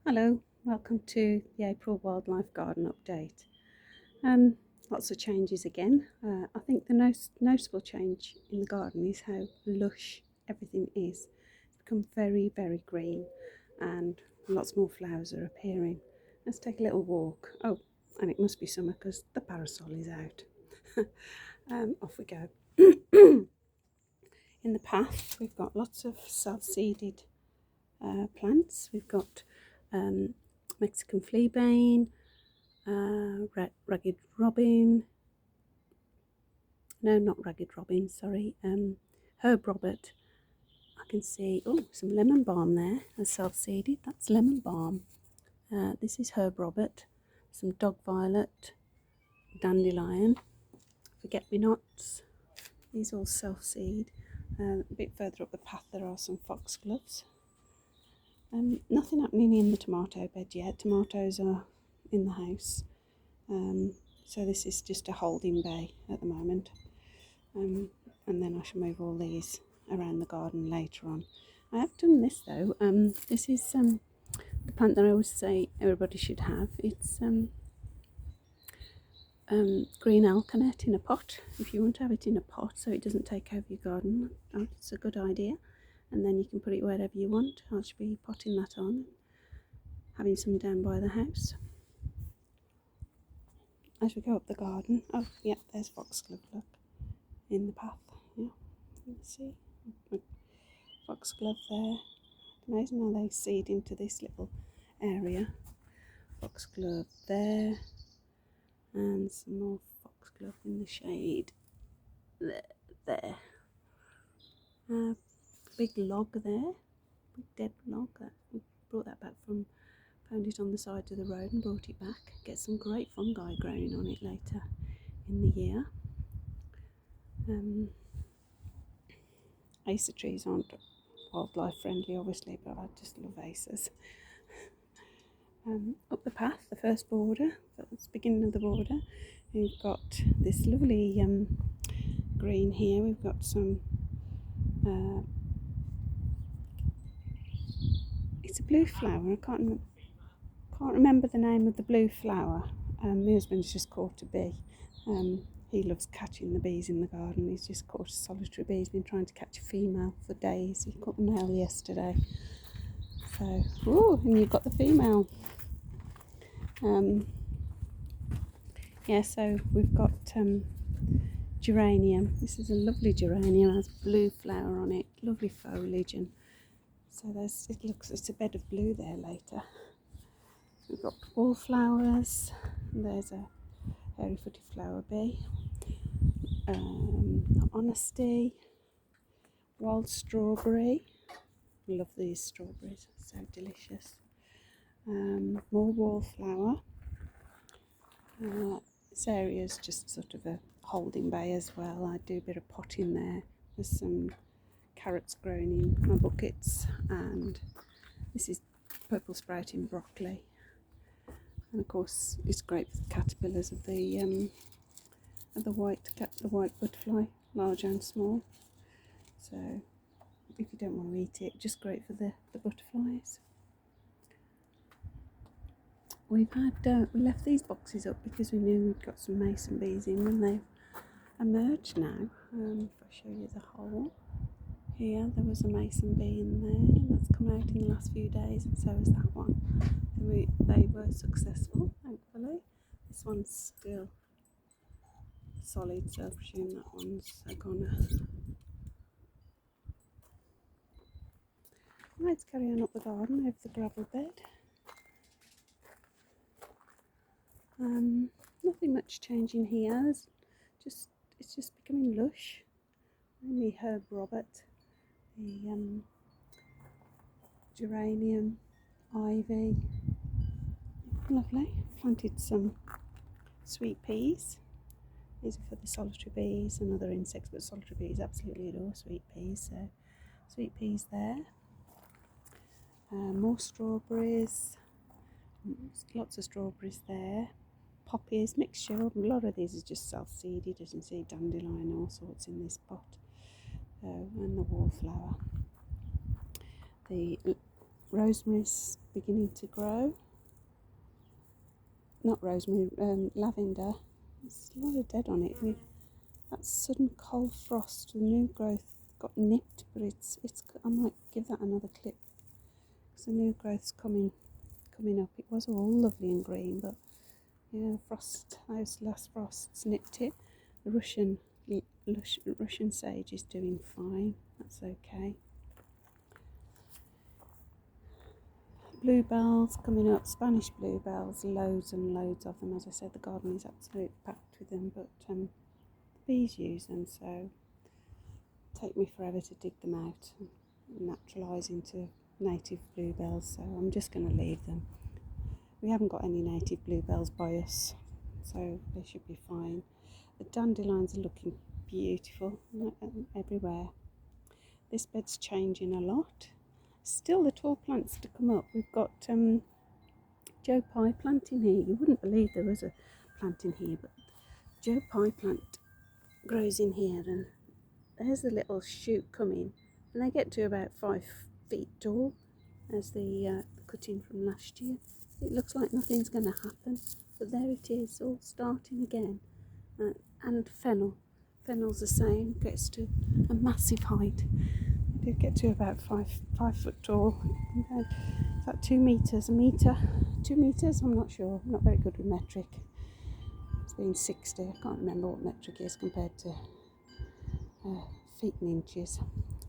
Hello, welcome to the April Wildlife Garden update. Lots of changes again. I think the most noticeable change in the garden is how lush everything is. It's become very, very green and lots more flowers are appearing. Let's take a little walk. Oh, and it must be summer because the parasol is out. Off we go. In the path, we've got lots of self-seeded plants. We've got Mexican fleabane, ragged robin, no, not ragged robin, sorry, herb robert. I can see, oh, some lemon balm there, that's self-seeded, that's lemon balm. This is herb robert, some dog violet, dandelion, forget-me-nots, these all self-seed. A bit further up the path there are some foxgloves. Nothing happening in the tomato bed yet. Tomatoes are in the house, so this is just a holding bay at the moment, and then I shall move all these around the garden later on. I have done this though. This is the plant that I always say everybody should have. It's green alkanet in a pot. If you want to have it in a pot so it doesn't take over your garden, it's a good idea. And then you can put it wherever you want. I should be potting that on, having some down by the house. As we go up the garden, oh yeah, there's foxglove, look, in the path, yeah, you can see, foxglove there. Amazing how they seed into this little area. Foxglove there, and some more foxglove in the shade, there. Big log there, big dead log. We brought that back from, found it on the side of the road and brought it back. Get some great fungi growing on it later in the year. Acer trees aren't wildlife friendly obviously, but I just love acers. Up the path, the first border, that's the beginning of the border, we've got this lovely green here. We've got some it's a blue flower. I can't remember the name of the blue flower. My husband's just caught a bee. He loves catching the bees in the garden. He's just caught a solitary bee. He's been trying to catch a female for days. He caught the male yesterday. So, oh, and you've got the female. Yeah, so we've got geranium. This is a lovely geranium. It has blue flower on it. Lovely foliage, and so it's a bed of blue there later. We've got wallflowers. There's a hairy-footed flower bee. Honesty. Wild strawberry. Love these strawberries, so delicious. More wallflower. This area is just sort of a holding bay as well. I do a bit of potting there. There's some carrots growing in my buckets, and this is purple sprouting broccoli. And of course, it's great for the caterpillars of the white butterfly, large and small. So if you don't want to eat it, just great for the butterflies. We left these boxes up because we knew we'd got some mason bees in, and they've emerged now. If I show you the hole here, there was a mason bee in there that's come out in the last few days, and so is that one. They were successful, thankfully. This one's still solid, so I presume that one's a goner. Let's carry on up the garden over the gravel bed. Nothing much changing here. It's just becoming lush. Only herb robert, the geranium, ivy. Lovely. Planted some sweet peas. These are for the solitary bees and other insects, but solitary bees absolutely adore sweet peas. So sweet peas there. More strawberries. Lots of strawberries there. Poppies, mixture. A lot of these is just self-seeded. You can see dandelion, all sorts in this pot. And the wallflower. The Rosemary's beginning to grow. Not rosemary, lavender. There's a lot of dead on it. With that sudden cold frost, the new growth got nipped, but it's. I might give that another clip because the new growth's coming up. It was all lovely and green, but yeah, those last frosts nipped it. The Russian sage is doing fine. That's okay. Bluebells coming up, Spanish bluebells, loads and loads of them. As I said, the garden is absolutely packed with them, but the bees use them, so it take me forever to dig them out and naturalise into native bluebells, so I'm just going to leave them. We haven't got any native bluebells by us, so they should be fine. The dandelions are looking beautiful everywhere. This bed's changing a lot. Still the tall plants to come up. We've got Joe Pye plant in here. You wouldn't believe there was a plant in here, but Joe Pye plant grows in here, and there's the little shoot coming, and they get to about 5 feet tall as the cutting from last year. It looks like nothing's going to happen, but there it is, all starting again. And Fennel's the same, gets to a massive height. They get to about 5 foot tall. Is that 2 meters? A meter? 2 meters? I'm not sure. I'm not very good with metric. It's been 60. I can't remember what metric is compared to feet and inches.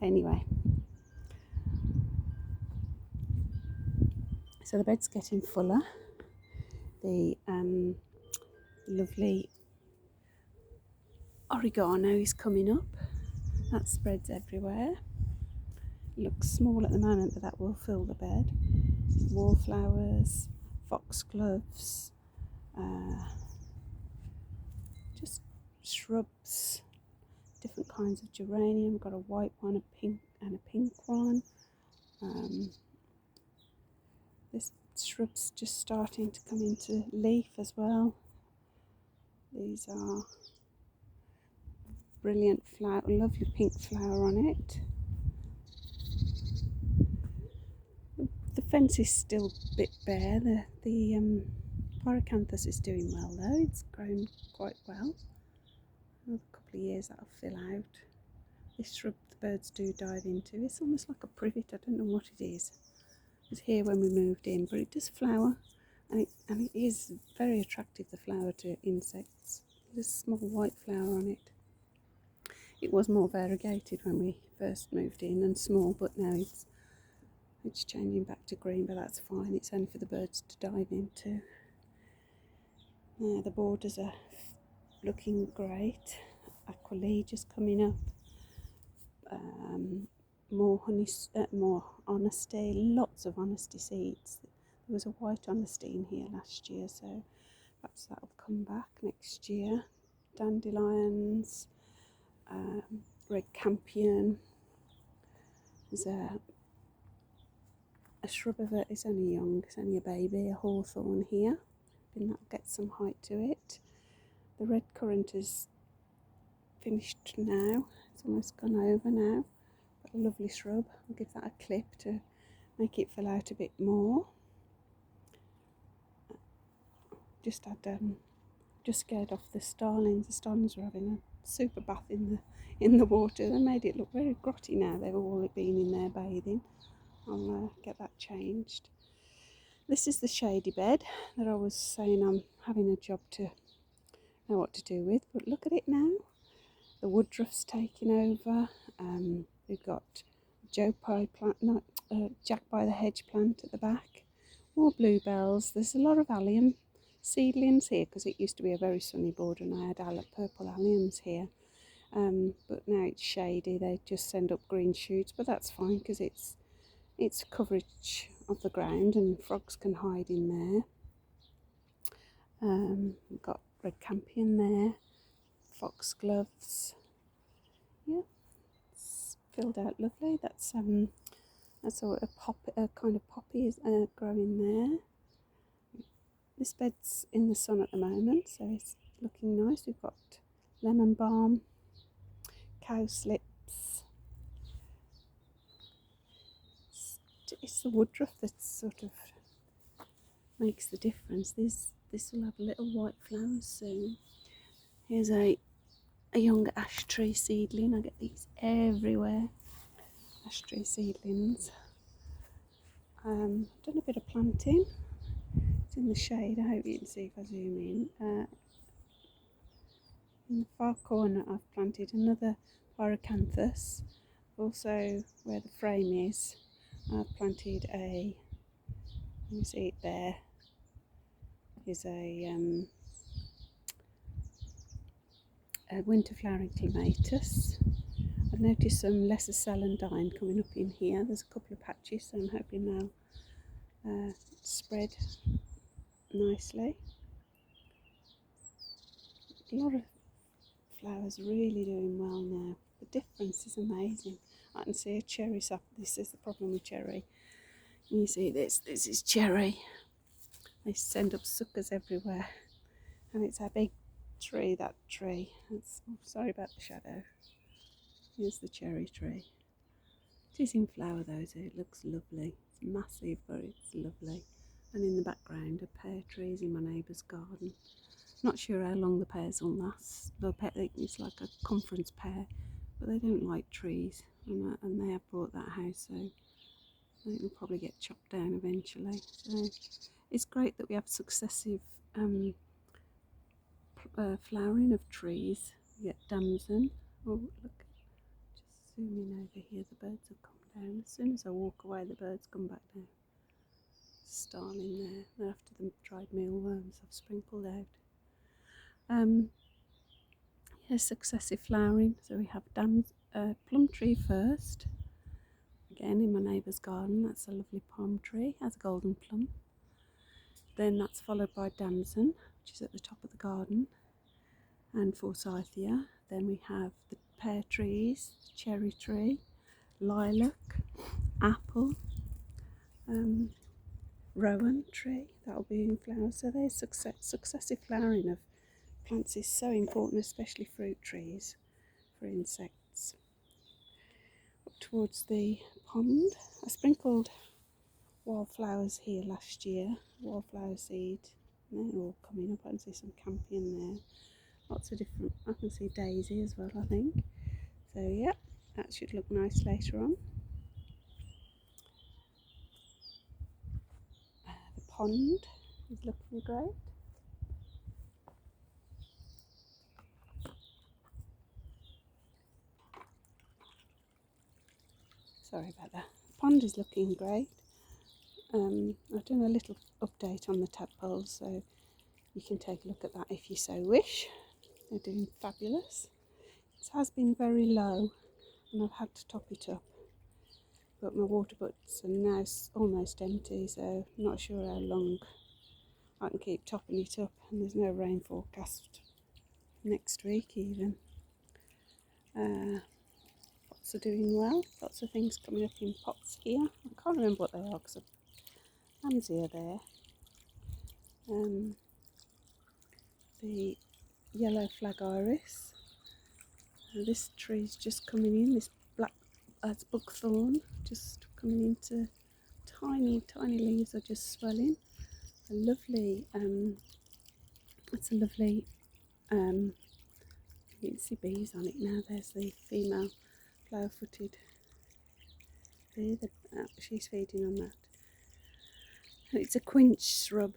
Anyway, so the bed's getting fuller. The lovely oregano is coming up. That spreads everywhere. It looks small at the moment, but that will fill the bed. Wallflowers, foxgloves, just shrubs, different kinds of geranium. We've got a white one, a pink one. This shrub's just starting to come into leaf as well. These are brilliant flower, lovely pink flower on it. The fence is still a bit bare. The pyracanthus is doing well though. It's grown quite well. Another couple of years that'll fill out. This shrub the birds do dive into. It's almost like a privet. I don't know what it is. It was here when we moved in, but it does flower, and it is very attractive, the flower, to insects. There's a small white flower on it. It was more variegated when we first moved in and small, but now it's changing back to green, but that's fine. It's only for the birds to dive into. The borders are looking great. Aqualee just coming up. More honesty, lots of honesty seeds. There was a white honesty in here last year, so perhaps that'll come back next year. Dandelions, red campion. There's a shrub of it. It's only young, it's only a baby, a hawthorn here. And that'll get some height to it. The red currant is finished now. It's almost gone over now. But a lovely shrub. I'll give that a clip to make it fill out a bit more. Just scared off the starlings. The starlings were having a super bath in the water. They made it look very grotty now. They've all been in there bathing. I'll get that changed. This is the shady bed that I was saying I'm having a job to know what to do with, but look at it now. The woodruff's taking over. We've got Joe Pye plant, Jack by the hedge plant at the back. More bluebells. There's a lot of allium seedlings here because it used to be a very sunny border and I had purple alliums here. But now it's shady. They just send up green shoots, but that's fine because it's coverage of the ground and frogs can hide in there. We've got red campion there, foxgloves. Yeah, it's filled out lovely. That's a kind of poppy is growing there. This bed's in the sun at the moment, so it's looking nice. We've got lemon balm, cowslips, it's the woodruff that sort of makes the difference. This will have little white flowers soon. Here's a young ash tree seedling. I get these everywhere. Ash tree seedlings. I've done a bit of planting. It's in the shade. I hope you can see if I zoom in. In the far corner I've planted another pyrocanthus. Also where the frame is, I've planted you see it there, is a winter flowering clematis. I've noticed some lesser celandine coming up in here. There's a couple of patches, so I'm hoping they'll spread nicely. A lot of flowers really doing well now. The difference is amazing. I can see a cherry sap. This is the problem with cherry. Can you see this? This is cherry. They send up suckers everywhere. And it's a big tree, that tree. Sorry about the shadow. Here's the cherry tree. It is in flower though, so it looks lovely. It's massive, but it's lovely. And in the background are pear trees in my neighbour's garden. Not sure how long the pears will last. It's like a conference pear, but they don't like trees, and they have bought that house, so it will probably get chopped down eventually. So it's great that we have successive flowering of trees. We get damson. Oh look, just zoom in over here. The birds have come down. As soon as I walk away, the birds come back down. Starling there. They're after the dried mealworms I've sprinkled out. Here's successive flowering. So we have plum tree first. Again in my neighbour's garden. That's a lovely palm tree. Has a golden plum. Then that's followed by damson, which is at the top of the garden, and forsythia. Then we have the pear trees, cherry tree, lilac, apple, rowan tree. That'll be in flower. So there's successive flowering of plants is so important, especially fruit trees, for insects. Up towards the pond, I sprinkled wildflowers here last year, wildflower seed. They're all coming up. I can see some campion there. Lots of different, I can see daisy as well, I think. So yeah, that should look nice later on. The pond is looking great. Sorry about that. The pond is looking great. I've done a little update on the tadpoles, so you can take a look at that if you so wish. They're doing fabulous. It has been very low and I've had to top it up, but my water butts are now almost empty, so I'm not sure how long I can keep topping it up, and there's no rain forecast next week even. Pots are doing well. Lots of things coming up in pots here. I can't remember what they are because Pansy are there. The yellow flag iris. This tree's just coming in. This black buckthorn just coming into tiny leaves are just swelling. A lovely. It's a lovely. You can see bees on it now. There's the female flower-footed bee. She's feeding on that. It's a quince shrub.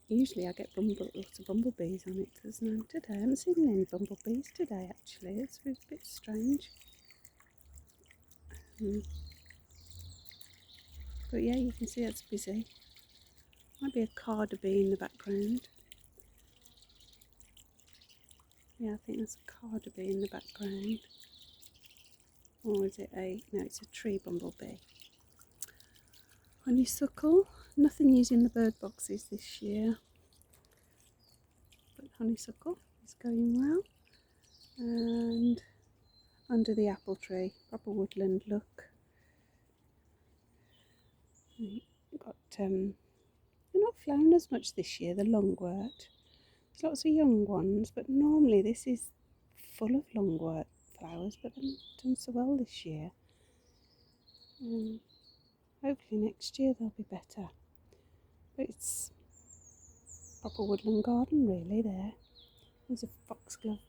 Usually I get lots of bumblebees on it. There's none today. I haven't seen any bumblebees today actually. It's a bit strange. But yeah, you can see it's busy. Might be a carder bee in the background. Yeah, I think there's a carder bee in the background. Or is it no, it's a tree bumblebee. Honeysuckle, nothing using the bird boxes this year, but honeysuckle is going well. And under the apple tree, proper woodland look. Got they're not flowering as much this year, the lungwort. There's lots of young ones, but normally this is full of lungwort flowers, but they've not done so well this year. hopefully next year they'll be better. But it's proper woodland garden really there. There's a foxglove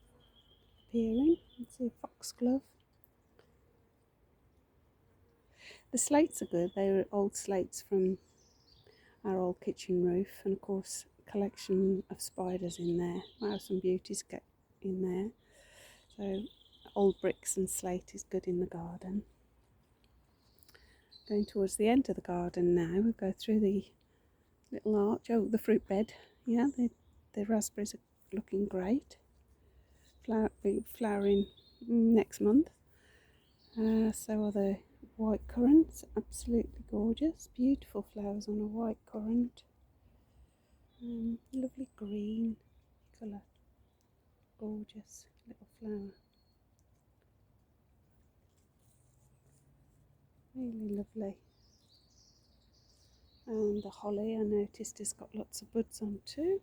appearing. Let's see a foxglove. The slates are good. They're old slates from our old kitchen roof, and of course a collection of spiders in there. Might have some beauties get in there. So old bricks and slate is good in the garden. Going towards the end of the garden now, we'll go through the little arch. Oh, the fruit bed. Yeah, the raspberries are looking great. Flowering next month. So are the white currants, absolutely gorgeous. Beautiful flowers on a white currant. Lovely green colour. Gorgeous little flower. Really lovely. And the holly, I noticed, has got lots of buds on too.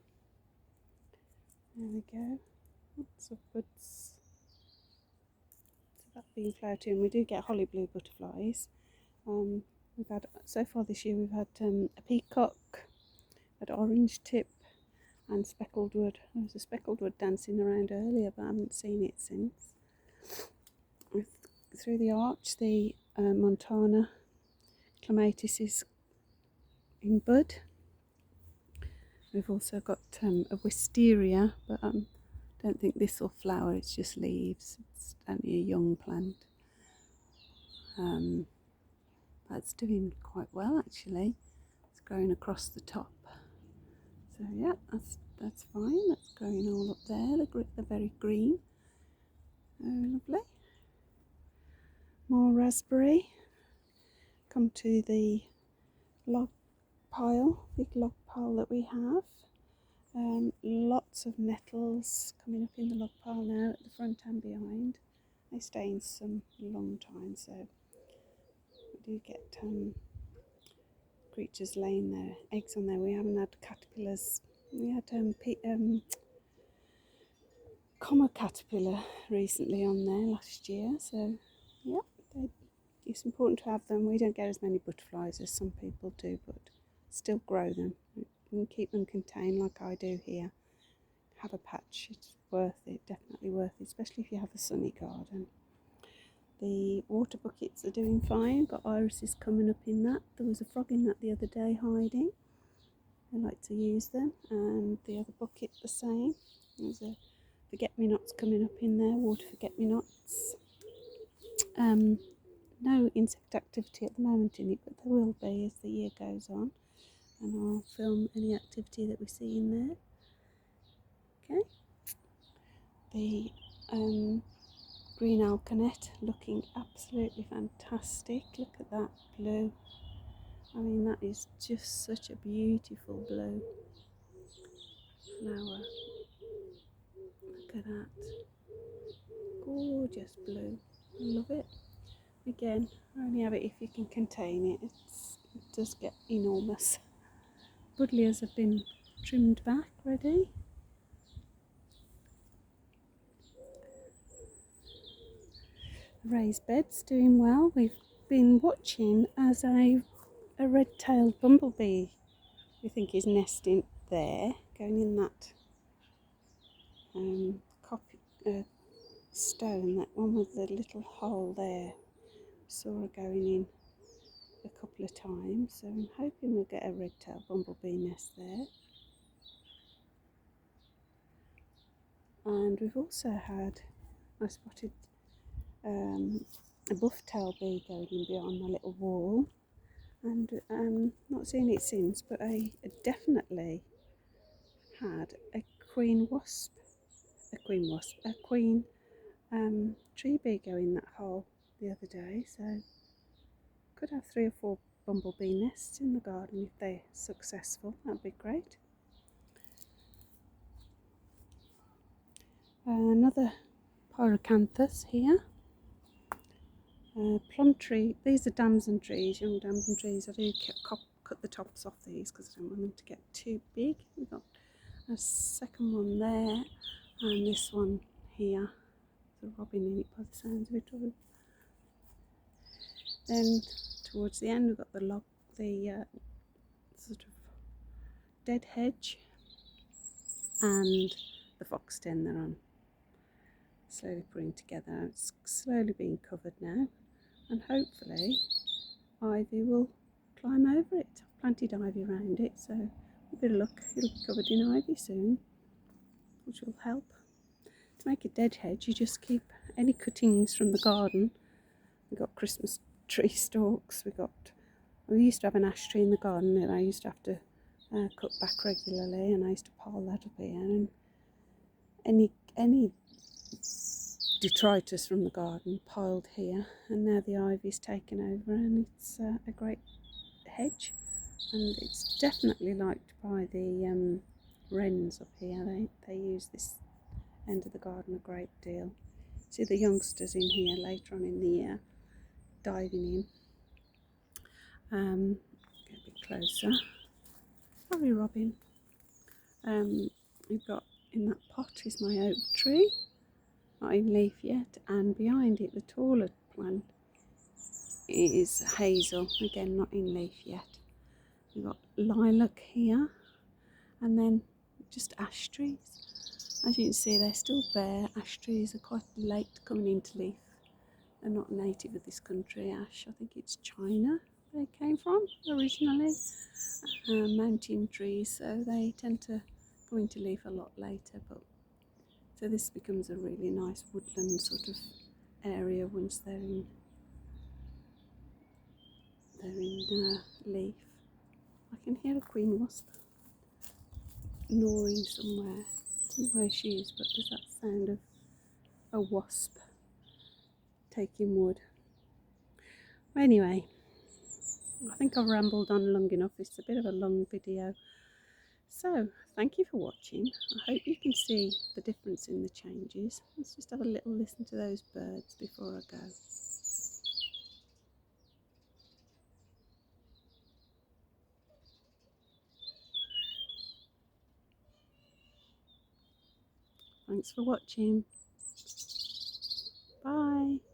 There we go. Lots of buds. So that's being flowered too. And we do get holly blue butterflies. We've had, so far this year, we've had a peacock, had orange tip, and speckled wood. There was a speckled wood dancing around earlier, but I haven't seen it since. Through the arch, the Montana clematis is in bud. We've also got a wisteria, but I don't think this will flower, it's just leaves. It's only a young plant. That's doing quite well actually. It's growing across the top. So yeah, that's fine. That's growing all up there. They're very green. Oh, lovely. More raspberry. Come to the log pile, big log pile that we have. Lots of nettles coming up in the log pile now at the front and behind. They stay in some long time, so we do get creatures laying their eggs on there. We haven't had caterpillars. We had comma caterpillar recently on there last year, so yeah, it's important to have them. We don't get as many butterflies as some people do, but still grow them. You can keep them contained like I do here. Have a patch, it's worth it, definitely worth it, especially if you have a sunny garden. The water buckets are doing fine. Got irises coming up in that. There was a frog in that the other day hiding. I like to use them. And the other bucket the same. There's a forget-me-nots coming up in there, water forget-me-nots. No insect activity at the moment in it, but there will be as the year goes on. And I'll film any activity that we see in there. Okay. The green alkanet looking absolutely fantastic. Look at that blue. I mean, that is just such a beautiful blue flower. Look at that. Gorgeous blue. I love it. Again, only have it if you can contain it. It does get enormous. Buddleias have been trimmed back, ready. Raised bed's doing well. We've been watching as a red-tailed bumblebee, we think, is nesting there, going in that stone, that one with the little hole there. Saw her going in a couple of times, so I'm hoping we'll get a red-tailed bumblebee nest there. And we've also had, I spotted a buff-tailed bee going in behind my little wall, and not seen it since, but I definitely had a queen tree bee go in that hole the other day, so could have 3 or 4 bumblebee nests in the garden if they're successful. That'd be great. Another pyrocanthus here. Plum tree. These are damson trees, young damson trees. I do cut the tops off these because I don't want them to get too big. We've got a second one there, and this one here. There's a robin in it by the sounds of it all. Then towards the end we've got the sort of dead hedge and the foxden that I'm slowly putting together. It's slowly being covered now, and hopefully ivy will climb over it. I've planted ivy around it, so with a bit of luck it'll be covered in ivy soon, which will help. To make a dead hedge, you just keep any cuttings from the garden. We've got Christmas tree stalks, we used to have an ash tree in the garden that I used to have to cut back regularly, and I used to pile that up here, and any detritus from the garden piled here, and now the ivy's taken over, and it's a great hedge, and it's definitely liked by the wrens up here. They use this end of the garden a great deal. See the youngsters in here later on in the year diving in. Get a bit closer. Sorry, Robin. We've got in that pot is my oak tree, not in leaf yet, and behind it the taller plant is hazel, again not in leaf yet. We've got lilac here, and then just ash trees. As you can see, they're still bare. Ash trees are quite late coming into leaf. They're not native of this country, ash. I think it's China they came from originally. Mountain trees, so they tend to go into leaf a lot later. But so this becomes a really nice woodland sort of area once they're in leaf. I can hear a queen wasp gnawing somewhere. I don't know where she is, but there's that sound of a wasp taking wood. Anyway, I think I've rambled on long enough. It's a bit of a long video. So, thank you for watching. I hope you can see the difference in the changes. Let's just have a little listen to those birds before I go. Thanks for watching. Bye.